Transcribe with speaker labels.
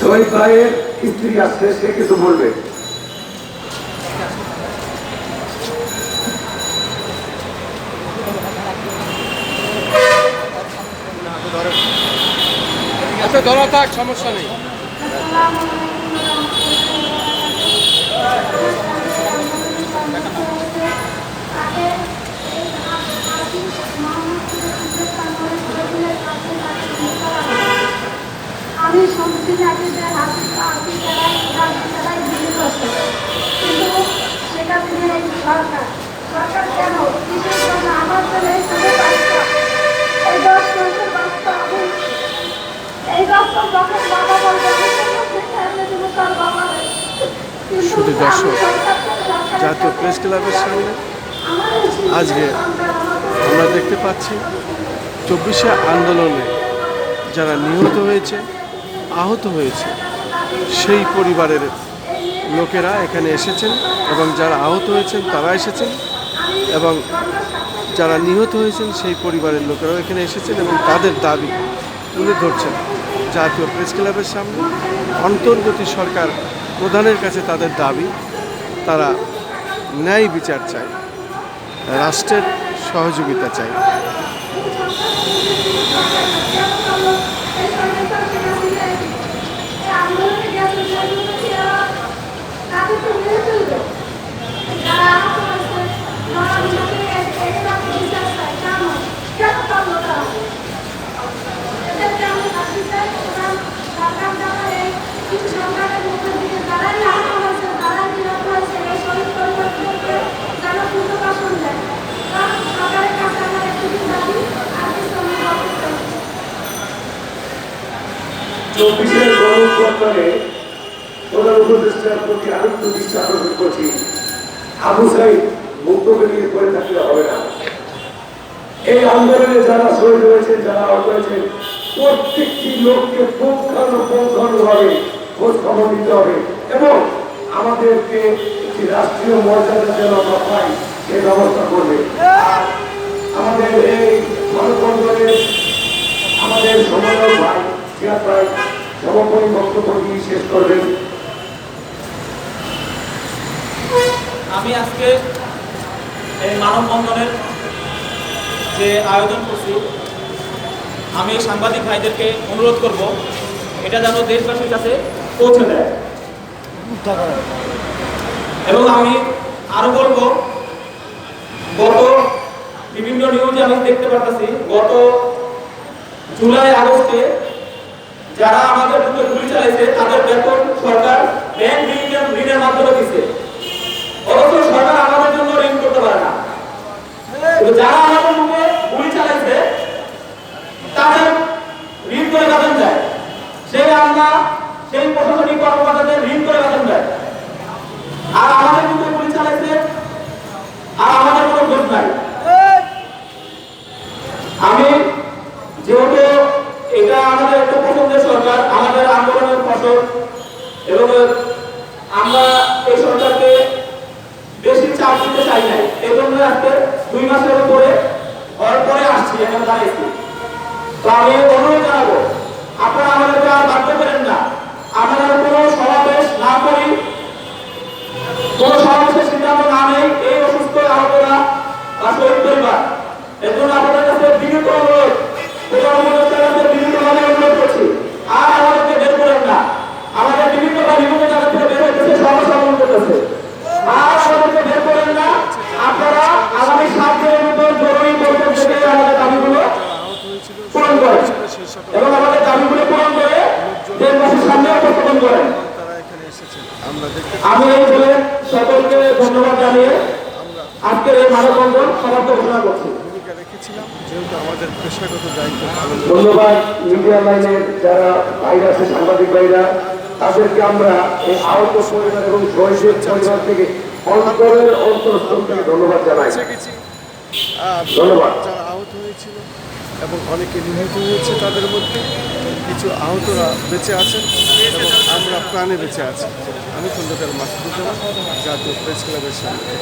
Speaker 1: শহীদ ভাইয়ের স্ত্রী আসছে, সে কিছু বলবে।
Speaker 2: আচ্ছা ধরা থাক, সমস্যা নেই।
Speaker 3: আমি শুনছি নাকি যে হাসপাতাল দিল্লি করছে, কিন্তু সেটা থেকে এই সরকার কেন কিসের জন্য আমার জন্য এই সুযোগ বাচ্চা, এই 10 মাসের বাচ্চা, আমি এই বাচ্চা যখন বাবা বলবে তার বাবা নেই।
Speaker 2: শুধু দর্শক, জাতীয় প্রেস ক্লাবের সামনে আজকে আমরা দেখতে পাচ্ছি 24শে আন্দোলনে যারা নিহত হয়েছে, আহত হয়েছে, সেই পরিবারের লোকেরা এখানে এসেছেন এবং যারা আহত হয়েছেন তারা এসেছেন এবং যারা নিহত হয়েছেন সেই পরিবারের লোকেরাও এখানে এসেছেন এবং তাদের দাবি তুলে ধরছেন জাতীয় প্রেস ক্লাবের সামনে। অন্তর্বর্তী সরকার প্রধানের কাছে তাদের দাবি, তারা ন্যায় বিচার চায়, রাষ্ট্রের সহযোগিতা চায়।
Speaker 1: চব্বিশের গণঅভ্যুত্থানে প্রধান উপদেষ্টার প্রতি আরেকটু দৃষ্টি আকর্ষণ করছি, আবু সাইদ মুক্তকে নিয়ে পড়ে থাকলে হবে না। এই আন্দোলনে যারা শহীদ হয়েছেন, যারা আহত হয়েছেন, প্রত্যেকটি লোককে পুঙ্খানুপুঙ্খানুভাবে খোঁজ খবর দিতে হবে এবং আমাদেরকে একটি রাষ্ট্রীয় মর্যাদা যেন আমরা পাই সেই ব্যবস্থা করবে। আমাদের এই মানববন্ধনে আমাদের সমন্বয় ভাই জিয়া ভাই সমাপনী বক্তব্য দিয়ে শেষ করবেন।
Speaker 4: আমি আজকে এই মানববন্ধনের যে আয়োজন করছি, আমি সাংবাদিক ভাইদেরকে অনুরোধ করব এটা যেন দেশবাসীর কাছে পৌঁছে দেয় এবং আমি আরো বলবো, গত বিভিন্ন নিউজে আমি দেখতে পাচ্ছি গত জুলাই আগস্টে যারা আমাদের উপরে গুলি চালাইছে তাদের বেতন সরকার ব্যাংক ঋণের মাধ্যমে দিচ্ছে, অথচ সরকার আমাদের জন্য ঋণ করতে পারে না। যারা আমাদের উপরে গুলি চালাইছে তাদের ঋণ করে বেতন দেয়, সেই প্রশাসনিক কর্মকর্তাদের ঋণ করে বেতন দেয়, আর আমাদের উপরে গুলি চালাইছে আর আমাদের কোনো ভোট নাই। আমি যেহেতু এটা আমাদের একটা পছন্দের সরকার, আমাদের আন্দোলনের ফসল, এবং আমরা এই সরকারকে বেশি চাপ দিতে চাই নাই, এই জন্য আজকে 2 মাসের পরে আসছি, এখন দাঁড়িয়েছি। তো আমি অনুরোধ জানাবো, আপনারা আমাদেরকে আর বাধ্য করেন না, আমরা কোনো সমাবেশ না করি, কোনো সমাবেশের সিদ্ধান্ত না নেই এই অসুস্থ আহতরা বা শহীদ পরিবার। এর জন্য আপনাদের কাছে বিনীত অনুরোধ, অনুরোধ করছি, আর আমাদেরকে বের করেন না। আমাদের বিভিন্ন জায়গা থেকে বের হইতেছে, সমস্যা করতেছে, আর আমাদেরকে বের করেন না। আপনারা আগামী 7 দিনের ভিতর জরুরি বৈঠক থেকে আমাদের দাবিগুলো পূরণ করেন এবং আমাদের দাবিগুলো পূরণ করে দেশবাসীর সামনে উপস্থাপন করেন। আমি এই বলে সকলকে ধন্যবাদ জানিয়ে আজকের এই মানববন্ধন সমাপ্ত ঘোষণা করছি।
Speaker 2: যেহেতু আমাদের পেশাগত দায়িত্ব।
Speaker 1: ধন্যবাদ মিডিয়া লাইনের যারা ভাইরা আছে, সাংবাদিক ভাইরা, তাদেরকে আমরা এই আহত পরিবার এবং শহীদের পরিবার থেকে অন্তরের অন্তরস্থল থেকে ধন্যবাদ জানাই। ধন্যবাদ।
Speaker 2: যারা আহত হয়েছিল এবং অনেকে নিহত হয়েছে, তাদের মধ্যে কিছু আহতরা বেঁচে আছেন এবং আমরা প্রাণে বেঁচে আছি। আমি খন্দকার মাসুদুজ্জামান, জাতীয় প্রেস ক্লাবের সামনে।